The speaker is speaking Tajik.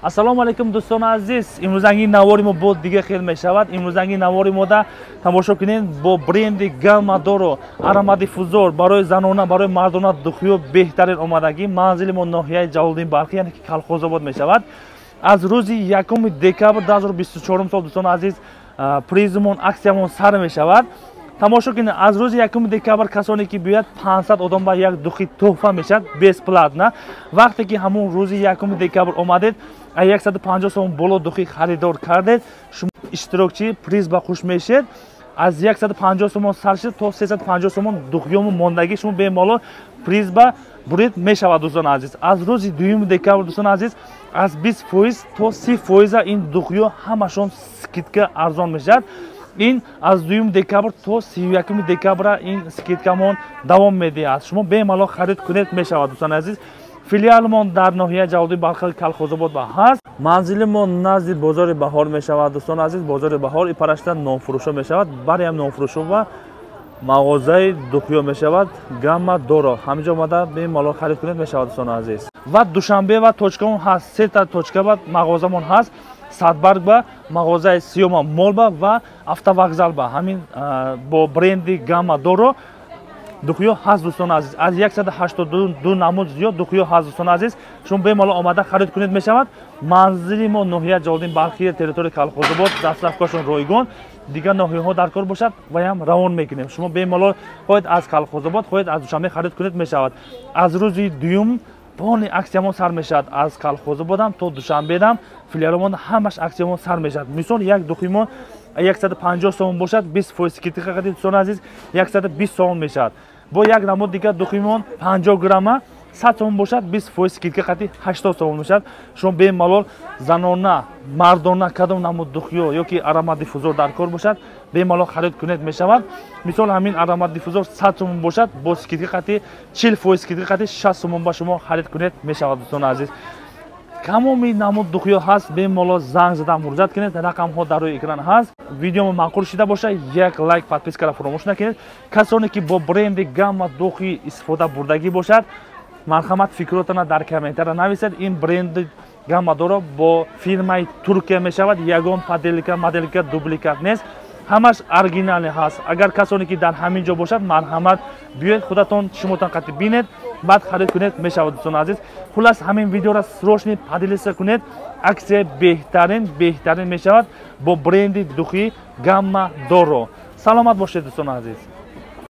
Ассалому алейкум дӯстони азиз. Имрӯзанги навори мо бо дига хел мешавад. Имрӯзанги навори мо да тамошо кунед бо бренди Gamma Doro аромадиффузор барои занона, барои мардона духиё беҳтарин омадагӣ. Манзили мо ноҳияи Ҷалолиддин Балхи, яъне ки Колхозобод мешавад. Аз рӯзи 1 декабр 2024 сол дӯстони азиз призмон аксиямон сар мешавад. Тамошо кинед, аз рӯзи 1 декабр касоне ки биёяд 500 одам ба як духи тӯҳфа мешавад бесплатна. Вақте ки ҳамон рӯзи 1 декабр омадед 150 сомон боло духи харидор кардед, шумо иштирокчи приз ба хуш мешед. Аз 150 сомон сар шид то 350 сомон духиёмон мондагӣ шумо бемало приз ба буред мешавад дӯстони азиз. Аз рӯзи 2 декабр дӯстони азиз аз 20% то 30% ин духиё ҳамашон скидка арзон мешавад. ин аз 2 декабр то 31 декабр ин скидкамон давом медиҳад. шумо бемало харид кунед мешавад дӯстони азиз. филиалмон дар ноҳияи Ҷалолиддин Балхи Колхозобод ба ҳаст. манзилимон назди бозори баҳор мешавад дӯстони азиз. бозори баҳор ипарашта нонфурӯшо мешавад. бариам нонфурӯшо ва мағозаи духиё мешавад Gamma Doro. ҳаминҷо омада бемало харид кунед мешавад дӯстони азиз. ва душанбе ва точкамон ҳаст. се та точка ба мағозамон ҳаст. Садбарг ба мағозаи Сиёма Молба ва автовокзал ба ҳамин бо бренди Gamma Doro духиё ҳаст дӯстони азиз. аз 182 намуд зиёд духиё ҳаст дӯстони азиз. шумо бемало омада харид кунед мешавад. манзили мо ноҳияи Ҷалолиддин Балхи, территорияи Колхозобод, дастрафкашон ройгон, дигар ноҳияҳо дар кор бошад ваям равон мекунем. шумо бемало хоҳед аз Колхозобод, хоҳед аз Душанбе харид кунед мешавад. аз рӯзи 2 бони аксиямон сар мешавад. аз Колхозободам то Душанбедам филиалмон ҳамаш аксиямон сар мешавад. мисол як духимон 150 сомон бошад 20% скидка қадид дӯстони азиз 120 сомон мешавад. бо як намуд дигар духимон 50 грамма 100 сомон бошад 20% скидка қадид 80 сомон мешавад. шумо бемалол занона, мардона кадом намуд духиё ёки аромадиффузор дар кор бошад бемалол харид кунед мешавад. мисол ҳамин аромадиффузор 100 сомон бошад бо скидка қадид 40% скидка қадид 60 сомон ба шумо харид кунед мешавад дӯстони азиз. тамоми намуд духиё ҳаст. бемало занг зада муроҷиат кунед. рақамҳо дар рӯи экран ҳаст. видеомо маъқул шида боша як лайк подпискаро фаромӯш накунед. касоне ки бо бренди Gamma духи истифода бурдагӣ бошад марҳамат фикротона дар комментария нависед. ин бренди Gamma Doro бо фирмаи Туркия мешавад. ягон поделка моделка дубликат нест. ҳамаш оригинали ҳаст. агар касоне ки дар ҳамин ҷо бошад марҳамат биёед худатон чишмотон қатӣ бинед баъд харид кунед мешавад дӯстони азиз. хулас ҳамин видеоро срочно поделиса кунед. аксия беҳтарин мешавад бо бренди духи Gamma Doro. саломат бошед дӯстони азиз.